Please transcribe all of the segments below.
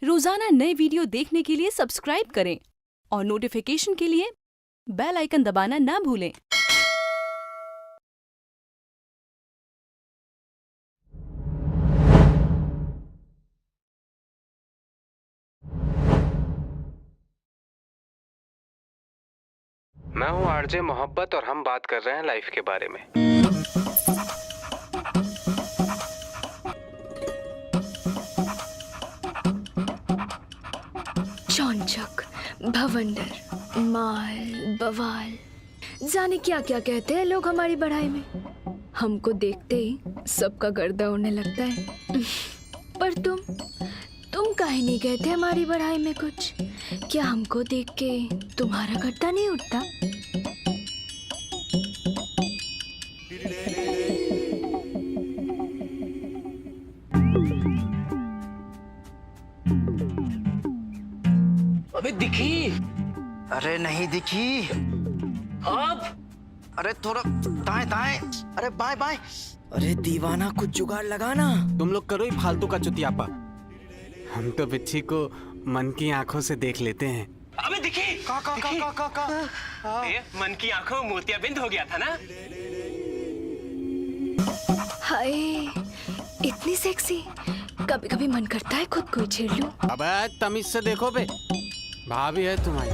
रोजाना नए वीडियो देखने के लिए सब्सक्राइब करें और नोटिफिकेशन के लिए बेल आइकन दबाना ना भूलें। मैं हूँ आरजे मोहब्बत और हम बात कर रहे हैं लाइफ के बारे में। चौंचक, भवंडर, माल, बवाल, जाने क्या क्या कहते हैं लोग हमारी बढ़ाई में। हमको देखते ही सबका गर्दा उड़ने लगता है। पर तुम काहे नहीं कहते हमारी बढ़ाई में कुछ? क्या हमको देख के तुम्हारा गर्दा नहीं उठता? अबे दिखी? अरे नहीं दिखी। अब अरे थोड़ा दाएं दाएं। अरे बाएं बाएं। अरे दीवाना कुछ जुगाड़ लगाना। तुम लोग करो ही फालतू का चुतियापा। हम तो बिच्छी को मन की आंखों से देख लेते हैं। अबे दिखी? ये मन की आंखों मोतियाबिंद हो गया था ना? हाय, इतनी सेक्सी। कभी कभी मन करता है खुद को छेड़ लूं। अबे तमीज से देखो बे, भाभी है तुम्हारी।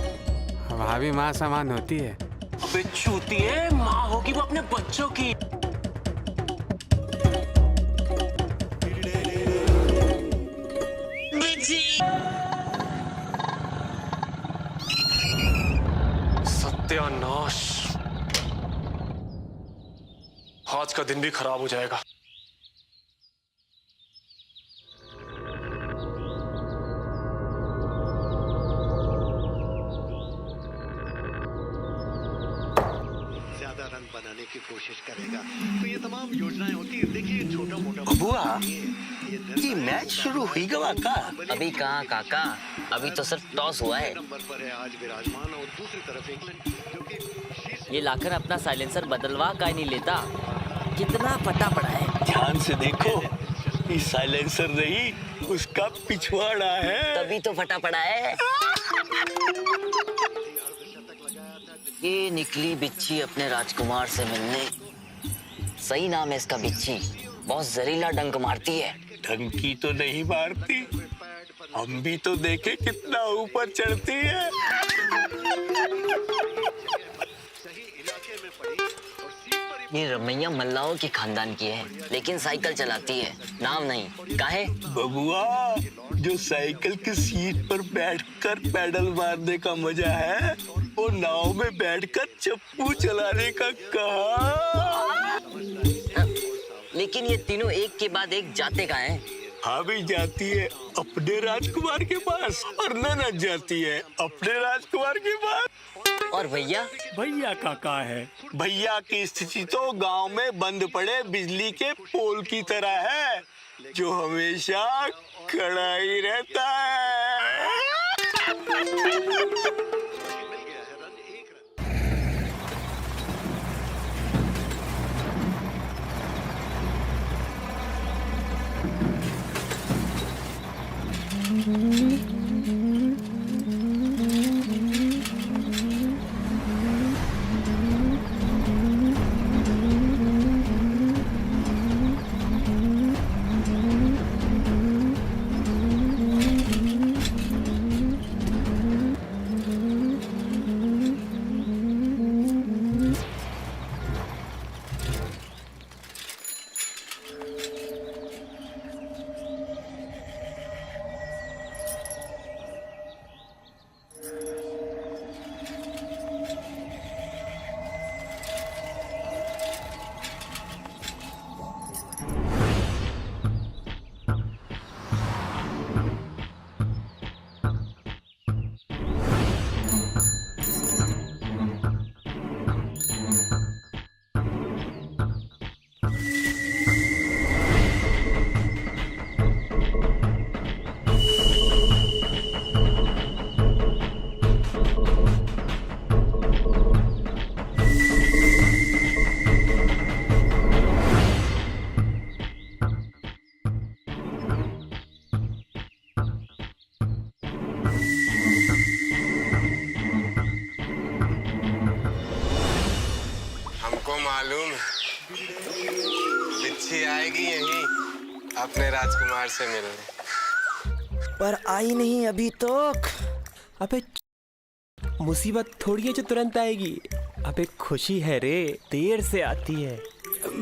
भाभी माँ समान होती है। अबे चूतिए, माँ होगी वो अपने बच्चों की। सत्यानाश, आज का दिन भी खराब हो जाएगा। ज्यादा रन बनाने की कोशिश करेगा तो ये तमाम योजनाएं होती है। देखिए छोटा मोटा बुआ, ये मैच शुरू हुई गवा का? अभी कहाँ काका, अभी तो सिर्फ टॉस हुआ है। नंबर पर है आज विराजमान और दूसरी तरफ इंग्लैंड जो कि ये लाकर अपना साइलेंसर बदलवा का नहीं लेता। कितना फटा पड़ा है। ध्यान से देखो, ये साइलेंसर नहीं, उसका पिछवाड़ा है। तभी तो फटा पड़ा है। ये निकली बिच्छी अपने राजकुमार से मिलने। सही नाम है इसका बिच्छी। बहुत जहरीला डंक मारती है। डंकी तो नहीं मारती, हम भी तो देखे कितना ऊपर चढ़ती है। ये रमैया मल्लाओं की खानदान की है, लेकिन साइकिल चलाती है, नाम नहीं। काहे? बबुआ, जो साइकिल की सीट पर बैठकर पैडल मारने का मजा है, वो नाव में बैठकर चप्पू चलाने का कहाँ? लेकिन ये तीनों एक के बाद एक जाते कहाँ हैं? भाभी जाती है अपने राजकुमार के पास और ननद जाती है अपने राजकुमार के पास। और भैया? भैया का कहाँ है? भैया की स्थिति तो गांव में बंद पड़े बिजली के पोल की तरह है, जो हमेशा खड़ा ही रहता है। मालूम बिच्छी आएगी यहीं अपने राजकुमार से मिलने। पर आई नहीं अभी तक। अबे मुसीबत थोड़ी है जो तुरंत आएगी। अबे खुशी है रे, देर से आती है।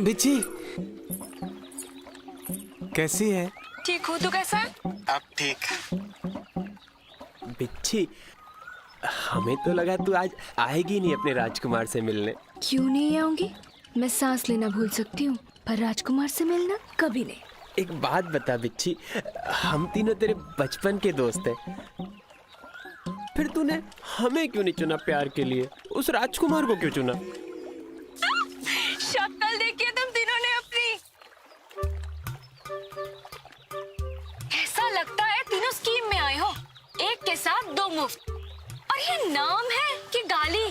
बिच्छी कैसी है? ठीक हूँ, तू कैसा है? अब ठीक। बिच्छी, हमें तो लगा तू आज आएगी नहीं अपने राजकुमार से मिलने। क्यों नहीं आऊंगी? मैं सांस लेना भूल सकती हूँ, पर राजकुमार से मिलना कभी नहीं। एक बात बता बिच्छी, हम तीनों तेरे बचपन के दोस्त हैं, फिर तूने हमें क्यों नहीं चुना प्यार के लिए? उस राजकुमार को क्यों चुना? शक्ल देखिए तुम तीनों ने अपनी। ऐसा लगता है तीनों स्कीम में आए हो, एक के साथ दो मुफ्त। और ये नाम है कि गाली?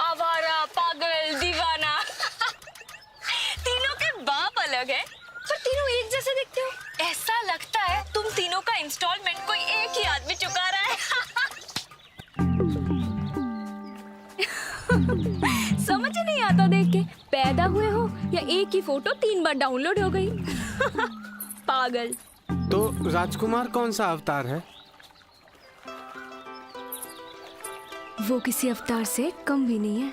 आवारा, पागल, दीवाना। तीनों के बाप अलग है, पर तीनों एक जैसे दिखते हो। ऐसा लगता है तुम तीनों का इंस्टॉलमेंट कोई एक ही आदमी चुका रहा है। समझ नहीं आता देख के, पैदा हुए हो या एक ही फोटो 3 बार डाउनलोड हो गई। पागल। तो राजकुमार कौन सा अवतार है? वो किसी अवतार से कम भी नहीं है,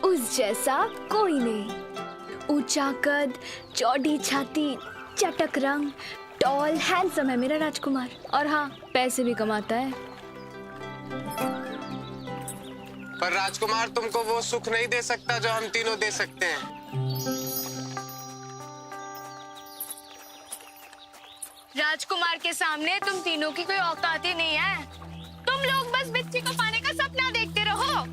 उस जैसा कोई नहीं। ऊंचा कद, चौड़ी छाती, चटक रंग, टॉल, हैंडसम है मेरा राजकुमार। और हाँ, पैसे भी कमाता है। पर राजकुमार तुमको वो सुख नहीं दे सकता जो हम तीनों दे सकते हैं। राजकुमार के सामने तुम तीनों की कोई औकात ही नहीं है। तुम लोग बस बिच्छी को पाने का सपना देखते रहो।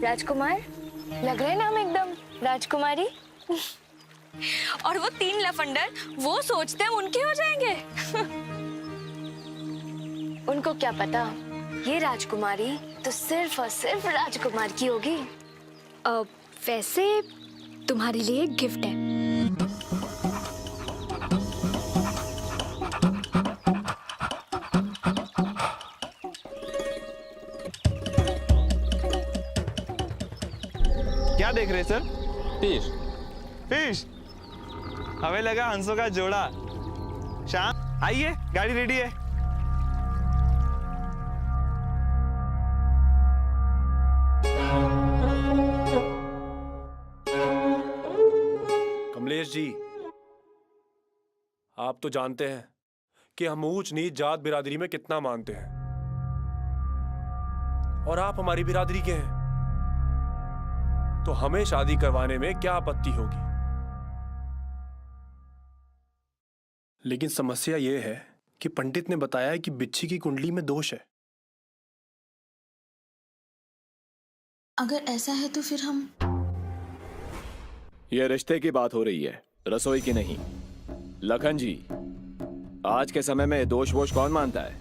राजकुमार लग रहे ना हम एकदम राजकुमारी। और वो 3 लफंडर वो सोचते हैं उनके हो जाएंगे। उनको क्या पता, ये राजकुमारी तो सिर्फ और सिर्फ राजकुमार की होगी। वैसे तुम्हारे लिए एक गिफ्ट है। क्या देख रहे सर? फिश। फिश? हमें लगा हंसों का जोड़ा। शाम आइए, गाड़ी रेडी है। कमलेश जी, आप तो जानते हैं कि हम ऊंच नीच जात बिरादरी में कितना मानते हैं, और आप हमारी बिरादरी के हैं, तो हमें शादी करवाने में क्या आपत्ति होगी। लेकिन समस्या यह है कि पंडित ने बताया है कि बिच्छी की कुंडली में दोष है। अगर ऐसा है तो फिर हम... यह रिश्ते की बात हो रही है, रसोई की नहीं। लखन जी, आज के समय में दोष वोष कौन मानता है?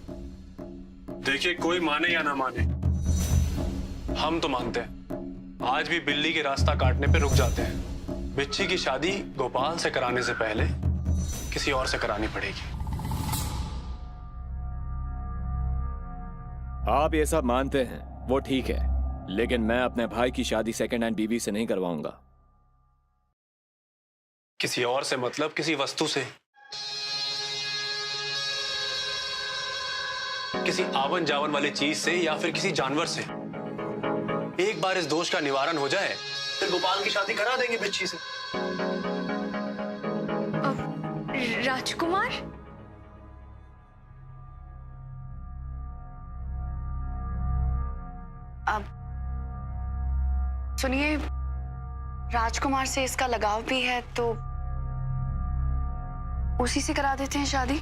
देखिए, कोई माने या ना माने, हम तो मानते हैं। आज भी बिल्ली के रास्ता काटने पे रुक जाते हैं। बिच्छी की शादी गोपाल से कराने से पहले किसी और से करानी पड़ेगी। आप ये सब मानते हैं, वो ठीक है, लेकिन मैं अपने भाई की शादी सेकंड हैंड बीवी से नहीं करवाऊंगा। किसी और से मतलब किसी वस्तु से, किसी आवन जावन वाली चीज से, या फिर किसी जानवर से। एक बार इस दोष का निवारण हो जाए, फिर गोपाल की शादी करा देंगे बिच्छी से। राजकुमार, सुनिए, राजकुमार से इसका लगाव भी है तो उसी से करा देते हैं शादी।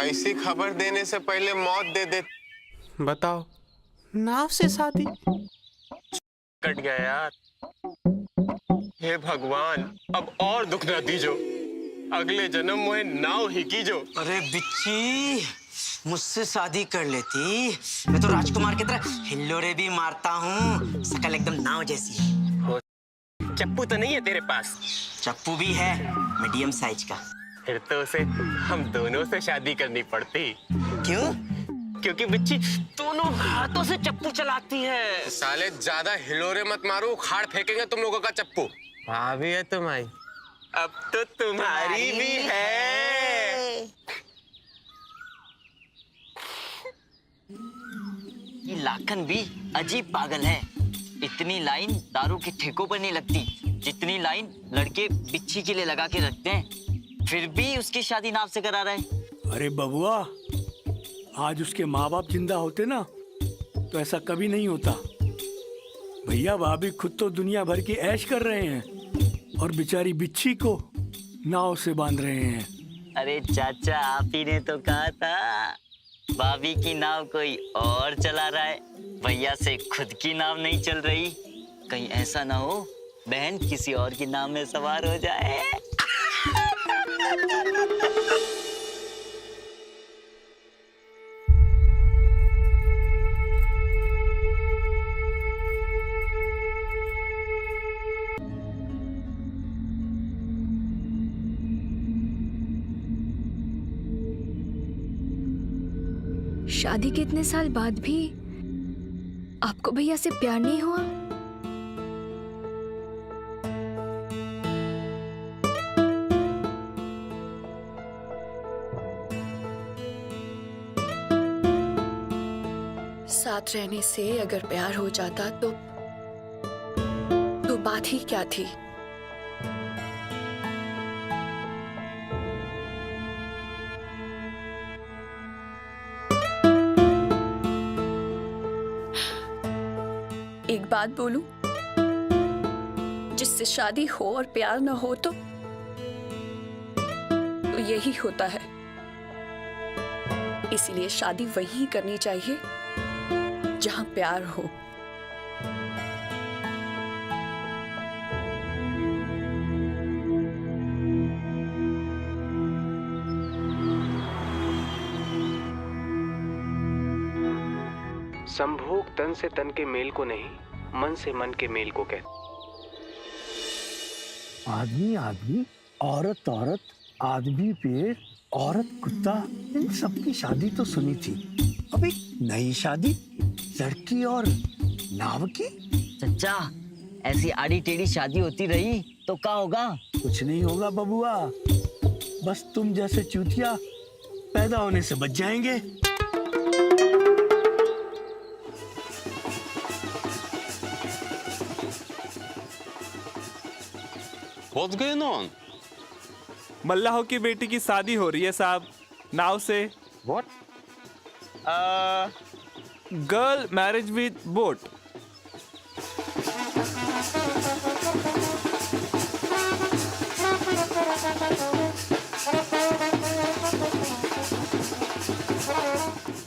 ऐसी खबर देने से पहले मौत दे दे। बताओ, नाव से शादी? कट गया यार। हे भगवान, अब और दुख न दीजो। अगले जन्म में नाव ही कीजो। अरे बिच्छी, मुझसे शादी कर लेती, मैं तो राजकुमार की तरह हिल्लोरे भी मारता हूँ। शकल एकदम नाव जैसी। चप्पू तो नहीं है तेरे पास? चप्पू भी है, मीडियम साइज का। फिर तो उसे हम दोनों से शादी करनी पड़ती। क्यों? क्योंकि बिच्छी दोनों हाथों से चप्पू चलाती है। साले ज्यादा हिलोरे मत मारो, उखाड़ फेंकेंगे तुम लोगों का चप्पू। भाभी है तुम्हारी, अब तो तुम्हारी भी है। ये लाखन भी अजीब पागल है। इतनी लाइन दारू के ठेकों पर नहीं लगती जितनी लाइन लड़के बिच्छी के लिए लगा के रखते हैं। फिर भी उसकी शादी नाव से करा रहे। अरे बबुआ, आज उसके माँ बाप जिंदा होते ना तो ऐसा कभी नहीं होता। भैया भाभी खुद तो दुनिया भर की ऐश कर रहे हैं और बेचारी बिच्छी को नाव से बांध रहे हैं। अरे चाचा, आप ही ने तो कहा था भाभी की नाव कोई और चला रहा है, भैया से खुद की नाव नहीं चल रही। कहीं ऐसा ना हो बहन किसी और की नाव में सवार हो जाए। शादी के इतने साल बाद भी आपको भैया से प्यार नहीं हुआ? साथ रहने से अगर प्यार हो जाता तो बात ही क्या थी। एक बात बोलूं, जिससे शादी हो और प्यार ना हो तो यही होता है। इसीलिए शादी वहीं करनी चाहिए जहां प्यार हो। संभोग तन से तन के मेल को नहीं, मन से मन के मेल को कहते। आदमी आदमी, औरत औरत, आदमी पेड़, औरत कुत्ता, इन सबकी शादी तो सुनी थी। अब एक नई शादी लड़की और नाव की। चचा, ऐसी आड़ी टेढ़ी शादी होती रही तो क्या होगा? कुछ नहीं होगा बबुआ, बस तुम जैसे चूतिया पैदा होने से बच जाएंगे। What's going on? मल्लाहों की बेटी की शादी हो रही है साहब, नाव से। What? Girl marriage with boat.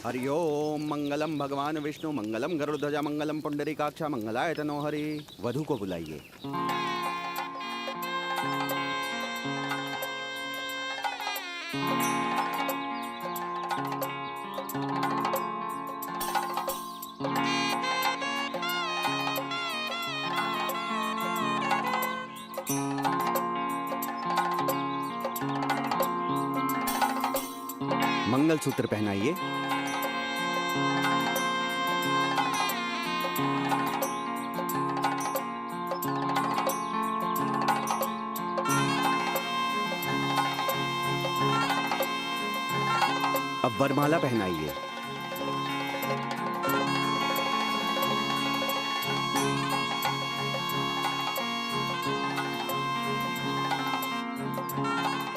Hari Om. मंगलम भगवान विष्णु, मंगलम गरुड़ध्वजा, मंगलम पुंडरीकाक्षा, मंगलाय तनो हरि। वधु को बुलाइए। मंगलसूत्र पहनाइए। अब वरमाला पहनाइए।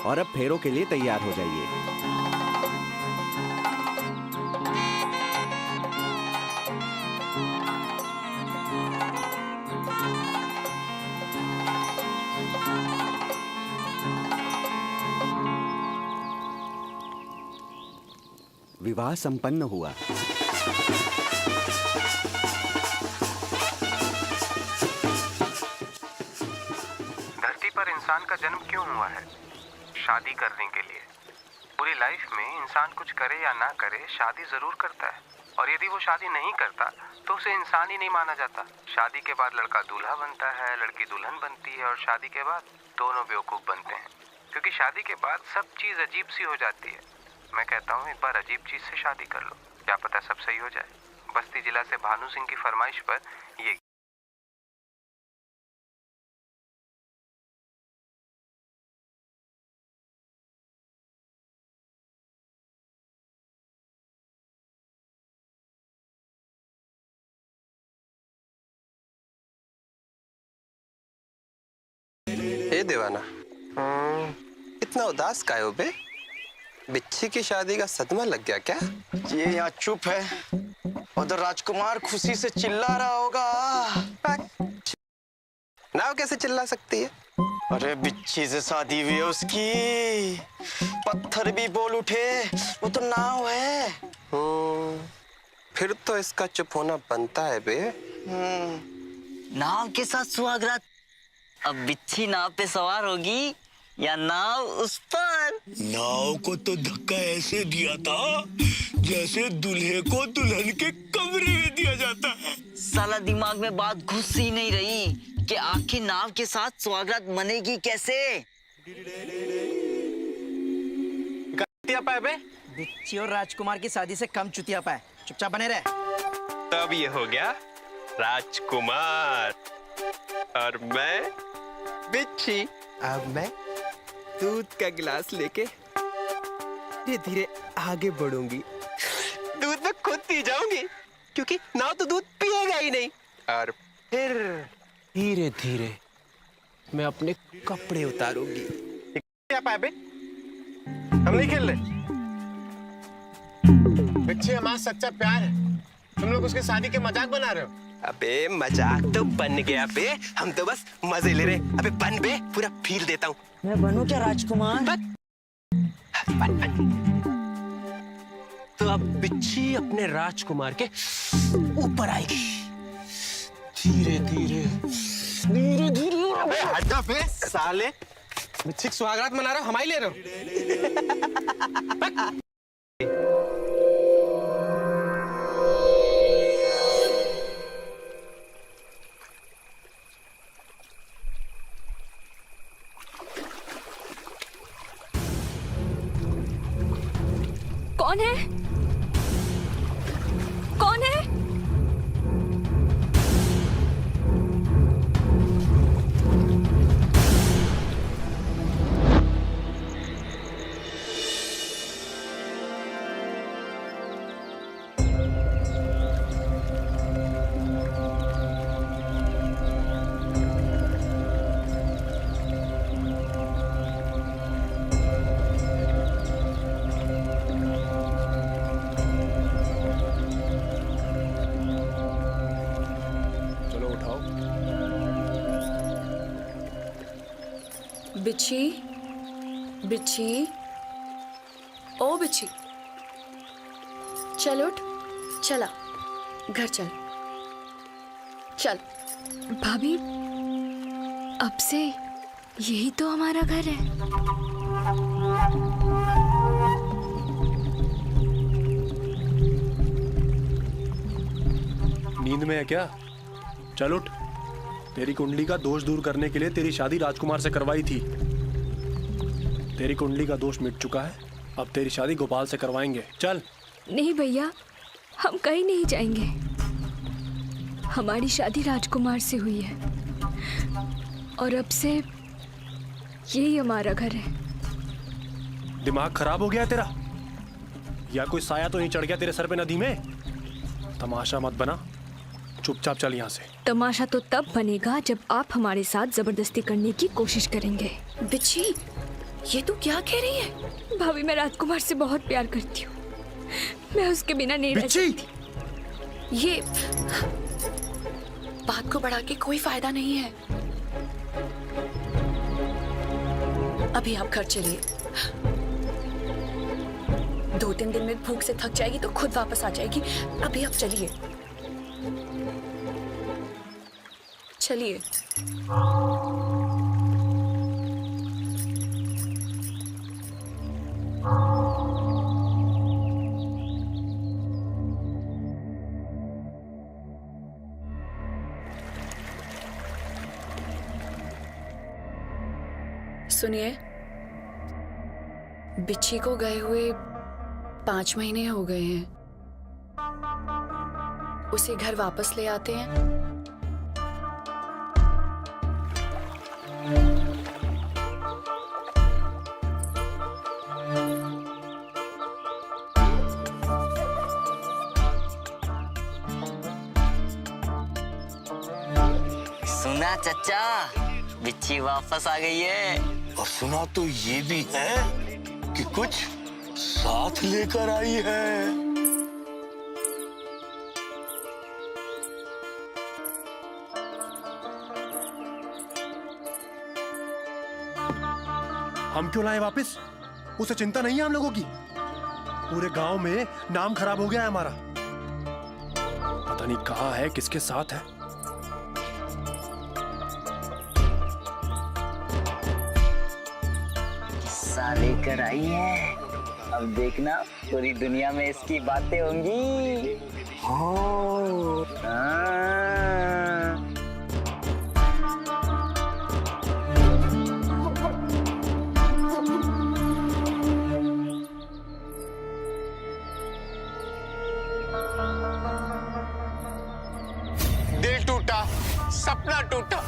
और अब फेरों के लिए तैयार हो जाइए। विवाह संपन्न हुआ। धरती पर इंसान का जन्म क्यों हुआ है? शादी करने के लिए। पूरी लाइफ में इंसान कुछ करे या ना करे, शादी जरूर करता है। और यदि वो शादी नहीं करता तो उसे इंसान ही नहीं माना जाता। शादी के बाद लड़का दूल्हा बनता है, लड़की दुल्हन बनती है, और शादी के बाद दोनों बेवकूफ बनते हैं, क्योंकि शादी के बाद सब चीज अजीब सी हो जाती है। मैं कहता हूँ एक बार अजीब चीज से शादी कर लो, क्या पता सब सही हो जाए। बस्ती जिला से भानु सिंह की फरमाइश पर ये ए दीवाना, इतना उदास काहे हो बे? बिच्छी की शादी का सदमा लग गया क्या? ये यहाँ चुप है, उधर राजकुमार खुशी से चिल्ला रहा होगा। नाव कैसे चिल्ला सकती है? अरे बिच्छी से शादी हुई है उसकी, पत्थर भी बोल उठे, वो तो नाव है। फिर तो इसका चुप होना बनता है बे। नाव के साथ सुहागरात। अब बिच्छी नाव पे सवार होगी या नाव उस पर? नाव को तो धक्का ऐसे दिया था जैसे दूल्हे को दुल्हन के कमरे में दिया जाता है। साला दिमाग में बात घुस ही नहीं रही कि आखिर नाव के साथ सुहागरात मनेगी कैसे? बे? बिच्छी और राजकुमार की शादी से कम चुतिया पाए, चुपचाप बने रहे। तब ये हो गया राजकुमार और मैं बिच्छी। अब मैं दूध का गिलास लेके धीरे धीरे आगे बढ़ूंगी। दूध में खुद पी जाऊंगी, क्योंकि नाव तो दूध पिएगा ही नहीं। और फिर धीरे धीरे मैं अपने कपड़े उतारूंगी। क्या पाए बे? हम नहीं खेल रहे। बिच्छी हमारा सच्चा प्यार है, तुम लोग उसकी शादी के मजाक बना रहे हो। अबे मजाक तो बन गया बे, हम तो बस मजे ले रहे। अबे बन बे, पूरा फील देता हूँ। मैं बनूं क्या राजकुमार? बन। तो अब बिच्छी अपने राजकुमार के ऊपर आएगी, धीरे धीरे धीरे धीरे। अबे हट जा बे साले, बिच्छी की सुहागरात मना रहे हो, हमारी ले रहे हो। कौन है? कौन है? बिच्छी, बिच्छी, ओ बिच्छी, चल उठ, चला, घर चल, चल। भाभी, अब से यही तो हमारा घर है। नींद में है क्या? चल उठ। तेरी कुंडली का दोष दूर करने के लिए तेरी शादी राजकुमार से करवाई थी। तेरी कुंडली का दोष मिट चुका है, अब तेरी शादी गोपाल से करवाएंगे। चल। नहीं भैया, हम कहीं नहीं जाएंगे। हमारी शादी राजकुमार से हुई है और अब से यही हमारा घर है। दिमाग खराब हो गया है तेरा? या कोई साया तो नहीं चढ़ गया तेरे सर पे नदी में? तमाशा मत बना, चुपचाप चल यहाँ से। तमाशा तो तब बनेगा जब आप हमारे साथ जबरदस्ती करने की कोशिश करेंगे। बिच्छी, ये तू क्या कह रही है? भाभी, मैं राजकुमार से बहुत प्यार करती हूँ। मैं उसके बिना नहीं रह सकती। ये बात को बढ़ा के कोई फायदा नहीं है। अभी आप घर चलिए। 2-3 दिन में भूख से थक जाएगी तो खुद वापस आ जाएगी। अभी आप चलिए, चलिए। सुनिए, बिच्छी को गए हुए 5 महीने हो गए हैं। उसे घर वापस ले आते हैं। सुना चचा, बिच्छी वापस आ गई है। और सुना तो ये भी है कि कुछ साथ लेकर आई है। हम क्यों लाए वापस? उसे चिंता नहीं है हम लोगों की? पूरे गांव में नाम खराब हो गया है हमारा। पता नहीं कहाँ है, किसके साथ है। लेकर आई है। अब देखना पूरी दुनिया में इसकी बातें होंगी। दिल टूटा, सपना टूटा,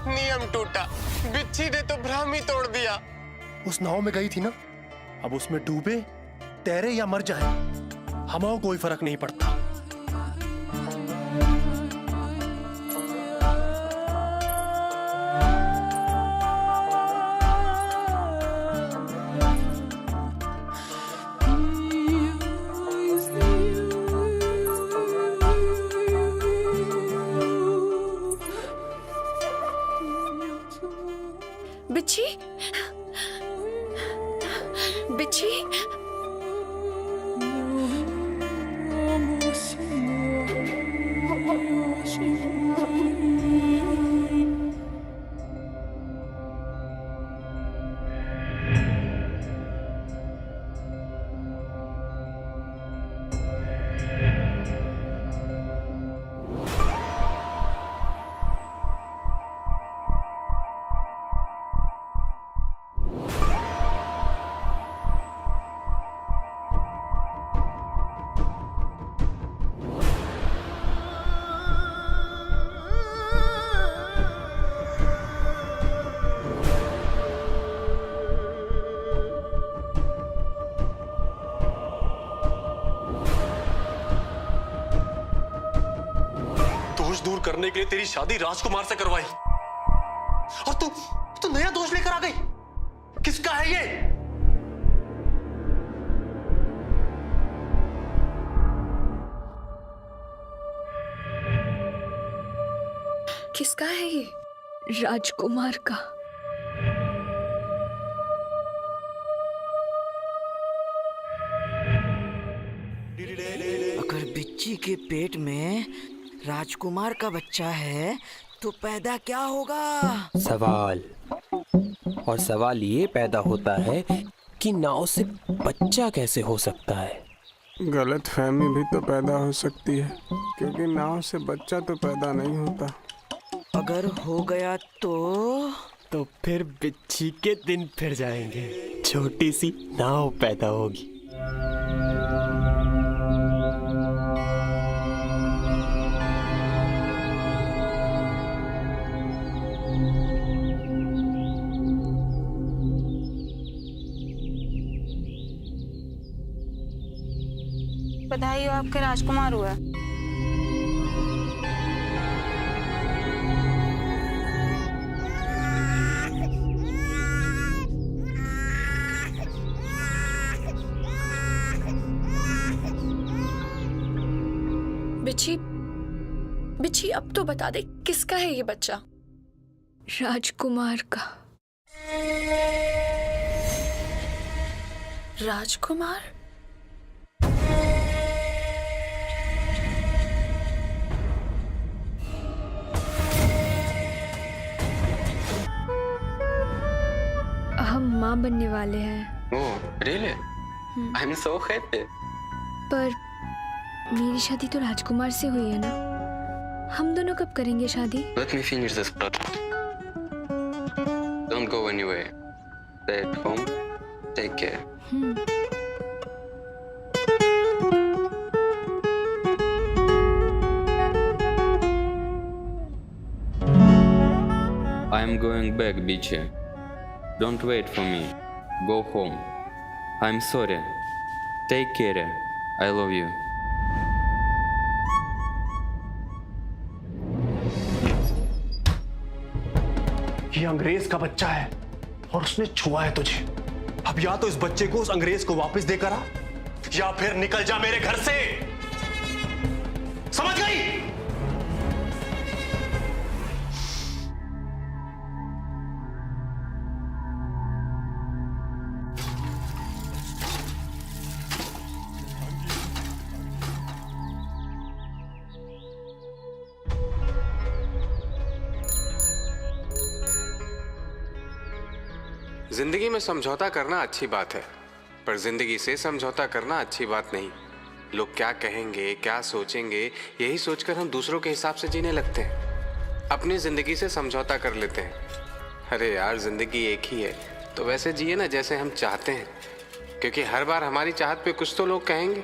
नियम टूटा, बिच्छी ने तो भ्रम ही तोड़ दिया। उस नाव में गई थी ना, अब उसमें डूबे, तैरे या मर जाए, हमें कोई फर्क नहीं पड़ता। बिच्छी, बिच्छी, दूर करने के लिए तेरी शादी राजकुमार से करवाई, और तू नया दोष लेकर आ गई। किसका है ये? किसका है ये? राजकुमार का। अगर बिच्छी के पेट में राजकुमार का बच्चा है तो पैदा क्या होगा? सवाल, और सवाल ये पैदा होता है कि नाव से बच्चा कैसे हो सकता है। गलत फहमी भी तो पैदा हो सकती है, क्योंकि नाव से बच्चा तो पैदा नहीं होता। अगर हो गया तो फिर बिच्छी के दिन फिर जाएंगे, छोटी सी नाव पैदा होगी। बधाई हो, आपके राजकुमार हुआ। बिच्छी बिच्छी अब तो बता दे किसका है ये बच्चा? राजकुमार का। राजकुमार? हम माँ बनने वाले हैं। Oh really? I am so happy. पर मेरी शादी तो राजकुमार से हुई है ना, हम दोनों कब करेंगे शादी? Let me finish this project. Don't go anywhere. Stay at home. Take care. I am going back, Bichi. Don't wait for me. Go home. I'm sorry. Take care. I love you. ये अंग्रेज का बच्चा है और उसने छुआ है तुझे। अब या तो इस बच्चे को उस अंग्रेज को वापस देकर आ या फिर निकल जा मेरे घर से। समझ गई? जिंदगी में समझौता करना अच्छी बात है, पर जिंदगी से समझौता करना अच्छी बात नहीं। लोग क्या कहेंगे, क्या सोचेंगे, यही सोचकर हम दूसरों के हिसाब से जीने लगते हैं, अपनी जिंदगी से समझौता कर लेते हैं। अरे यार, जिंदगी एक ही है, तो वैसे जिए ना जैसे हम चाहते हैं, क्योंकि हर बार हमारी चाहत पे कुछ तो लोग कहेंगे।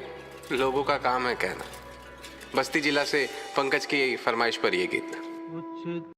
लोगों का काम है कहना। बस्ती जिला से पंकज की फरमाइश पर ये गीत।